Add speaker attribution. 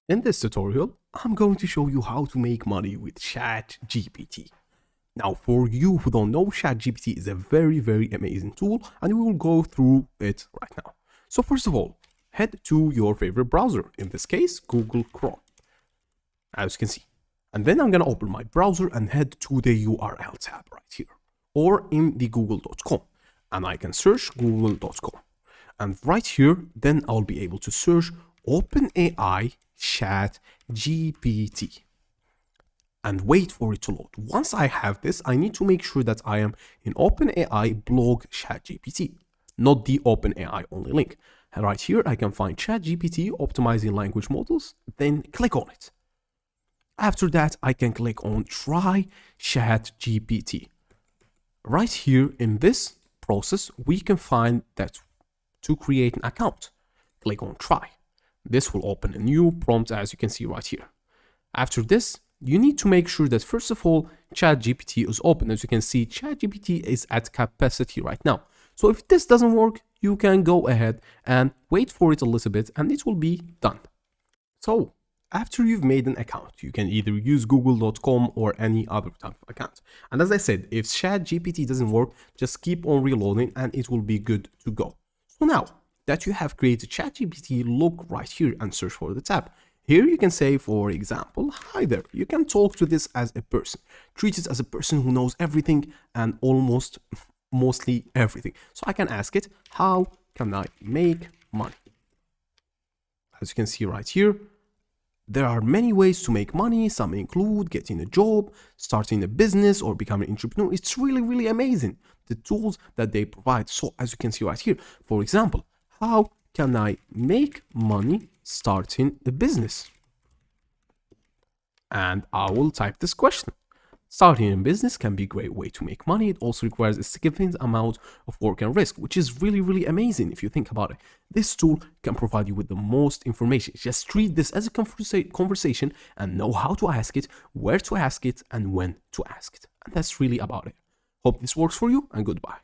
Speaker 1: In this tutorial, I'm going to show you how to make money with ChatGPT. Now, for you who don't know, ChatGPT is a very amazing tool, and we will go through it right now. So first of all, head to your favorite browser, in this case, Google Chrome, as you can see. And then I'm gonna open my browser and head to the URL tab right here, or in the google.com, and I can search google.com. And right here, then I'll be able to search OpenAI ChatGPT and wait for it to load. Once I have this, I need to make sure that I am in OpenAI blog ChatGPT, not the OpenAI only link. And right here, I can find ChatGPT optimizing language models, then click on it. After that, I can click on try ChatGPT. Right here in this process, we can find that to create an account, click on try. This will open a new prompt, as you can see right here. After this, you need to make sure that first of all, ChatGPT is open. As you can see, ChatGPT is at capacity right now. So if this doesn't work, you can go ahead and wait for it a little bit and it will be done. So after you've made an account, you can either use google.com or any other type of account. And as I said, if ChatGPT doesn't work, just keep on reloading and it will be good to go. So now that you have created ChatGPT, look right here and search for the tab. Here you can say, for example, hi there. You can talk to this as a person. Treat it as a person who knows everything and mostly everything. So I can ask it, how can I make money? As you can see right here, there are many ways to make money. Some include getting a job, starting a business, or becoming an entrepreneur. It's really amazing, the tools that they provide. So as you can see right here, for example, how can I make money starting a business? And I will type this question. Starting a business can be a great way to make money. It also requires a significant amount of work and risk, which is really amazing if you think about it. This tool can provide you with the most information. Just treat this as a conversation and know how to ask it, where to ask it, and when to ask it. And that's really about it. Hope this works for you, and goodbye.